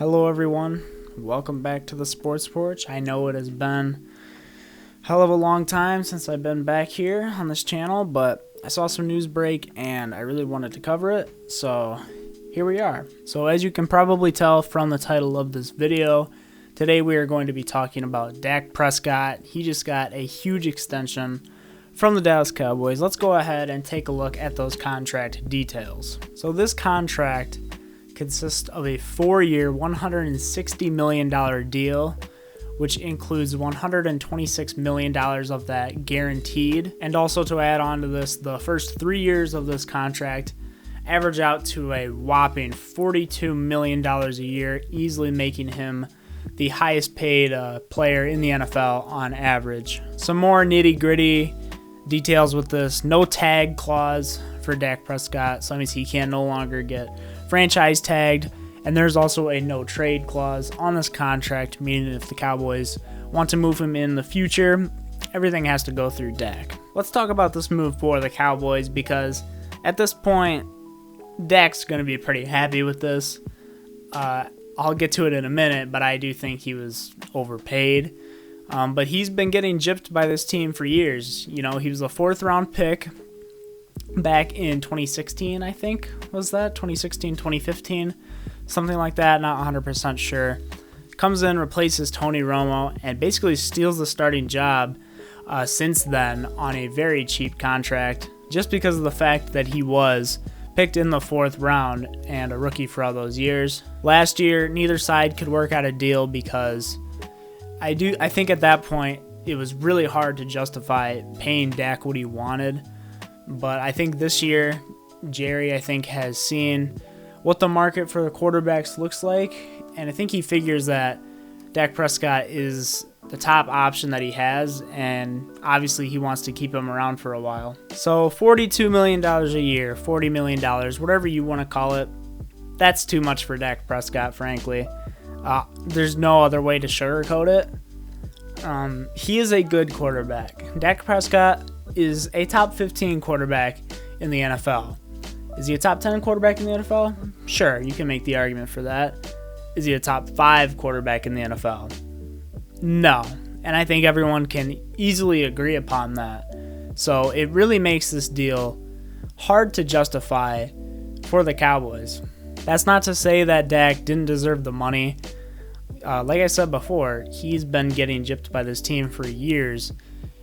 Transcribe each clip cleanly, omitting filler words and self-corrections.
Hello everyone, welcome back to the Sports Porch. I know it has been a hell of a long time since I've been back here on this channel, but I saw some news break and I really wanted to cover it, so here we are. So as you can probably tell from the title of this video, today we are going to be talking about Dak Prescott. He just got a huge extension from the Dallas Cowboys. Let's go ahead and take a look at those contract details. So this contract consists of a 4-year, $160 million deal, which includes $126 million of that guaranteed. And also to add on to this, the first 3 years of this contract average out to a whopping $42 million a year, easily making him the highest paid player in the NFL on average. Some more nitty gritty details with this: no tag clause for Dak Prescott, so that means he can no longer get franchise tagged, and there's also a no trade clause on this contract, meaning if the Cowboys want to move him in the future, everything has to go through Dak. Let's talk about this move for the Cowboys, because at this point Dak's going to be pretty happy with this. I'll get to it in a minute, but I do think he was overpaid. But he's been getting gypped by this team for years. You know, he was a 4th round pick back in 2016, I think, was that? 2016, 2015, something like that, not 100% sure. Comes in, replaces Tony Romo, and basically steals the starting job since then on a very cheap contract, just because of the fact that he was picked in the 4th round and a rookie for all those years. Last year, neither side could work out a deal because I think at that point it was really hard to justify paying Dak what he wanted. But I think this year, Jerry, has seen what the market for the quarterbacks looks like, and I think he figures that Dak Prescott is the top option that he has, and obviously he wants to keep him around for a while. So $42 million a year, $40 million, whatever you want to call it, that's too much for Dak Prescott, frankly. There's no other way to sugarcoat it. He is a good quarterback. Dak Prescott is a top 15 quarterback in the NFL. Is he a top 10 quarterback in the NFL? Sure, you can make the argument for that. Is he a top 5 quarterback in the NFL? No. And I think everyone can easily agree upon that. So it really makes this deal hard to justify for the Cowboys. That's not to say that Dak didn't deserve the money. Like I said before, he's been getting gypped by this team for years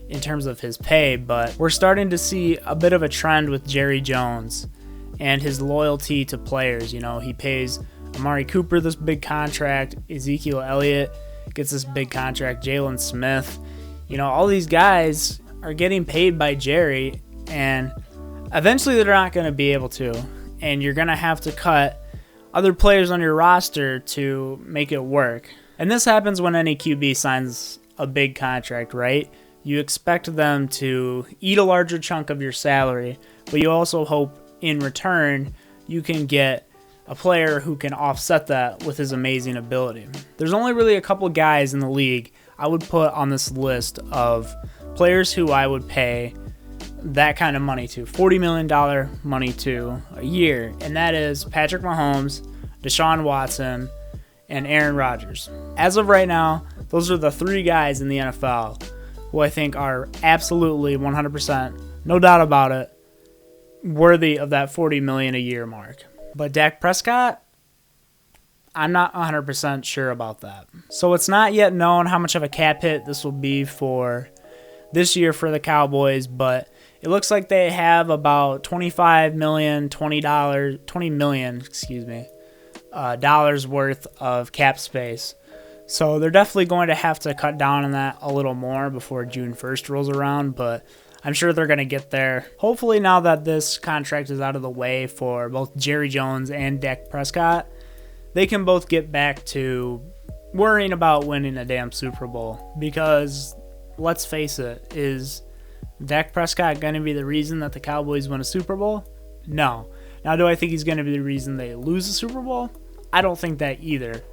in terms of his pay, but we're starting to see a bit of a trend with Jerry Jones and his loyalty to players. You know, he pays Amari Cooper this big contract, Ezekiel Elliott gets this big contract, Jalen Smith. You know, all these guys are getting paid by Jerry, and eventually they're not going to be able to, and you're going to have to cut other players on your roster to make it work. And this happens when any QB signs a big contract, right? You expect them to eat a larger chunk of your salary, but you also hope in return you can get a player who can offset that with his amazing ability. There's only really a couple guys in the league I would put on this list of players who I would pay that kind of money to, $40 million money to a year, and that is Patrick Mahomes, Deshaun Watson, and Aaron Rodgers. As of right now, those are the 3 guys in the NFL who I think are absolutely 100%, no doubt about it, worthy of that $40 million a year mark. But Dak Prescott, I'm not 100% sure about that. So it's not yet known how much of a cap hit this will be for this year for the Cowboys, but it looks like they have about $20 million dollars worth of cap space. So they're definitely going to have to cut down on that a little more before June 1st rolls around, but I'm sure they're going to get there. Hopefully now that this contract is out of the way for both Jerry Jones and Dak Prescott, they can both get back to worrying about winning a damn Super Bowl. Because, let's face it, is Dak Prescott going to be the reason that the Cowboys win a Super Bowl? No. Now, do I think he's going to be the reason they lose the Super Bowl? I don't think that either.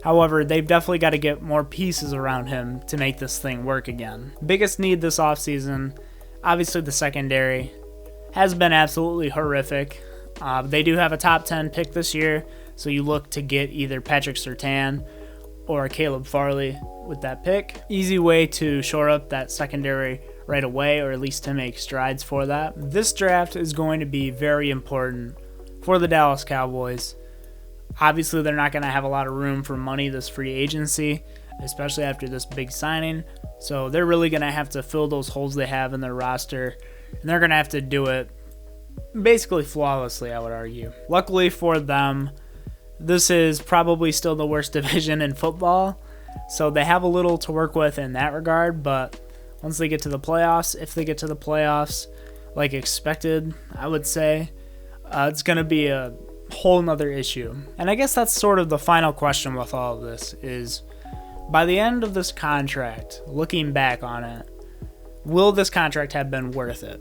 However, they've definitely got to get more pieces around him to make this thing work again. Biggest need this offseason, obviously the secondary, has been absolutely horrific. They do have a top 10 pick this year. So you look to get either Patrick Surtain or Caleb Farley with that pick. Easy way to shore up that secondary right away, or at least to make strides for that. This draft is going to be very important for the Dallas Cowboys. Obviously, they're not going to have a lot of room for money this free agency, especially after this big signing. So they're really going to have to fill those holes they have in their roster, and they're going to have to do it basically flawlessly, I would argue. Luckily for them, this is probably still the worst division in football, so they have a little to work with in that regard. But once they get to the playoffs, if they get to the playoffs like expected, I would say, it's going to be a whole nother issue. And I guess that's sort of the final question with all of this is, by the end of this contract, looking back on it, will this contract have been worth it?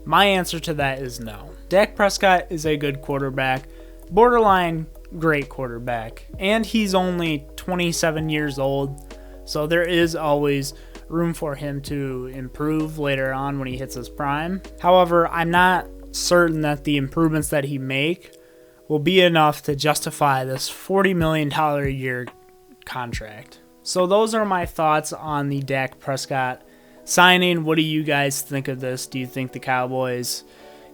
My answer to that is no. Dak Prescott is a good quarterback, borderline great quarterback, and he's only 27 years old, so there is always room for him to improve later on when he hits his prime. However, I'm not certain that the improvements that he make will be enough to justify this $40 million a year contract. So those are my thoughts on the Dak Prescott signing. What do you guys think of this? Do you think the Cowboys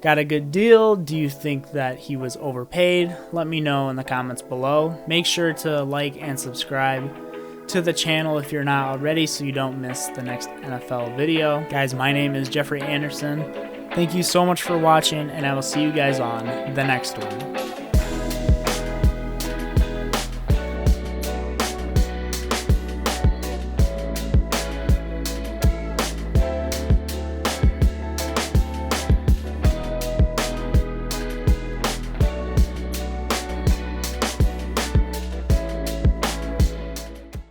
got a good deal? Do you think that he was overpaid? Let me know in the comments below. Make sure to like and subscribe to the channel if you're not already so you don't miss the next NFL video. Guys, my name is Jeffrey Anderson. Thank you so much for watching, and I will see you guys on the next one.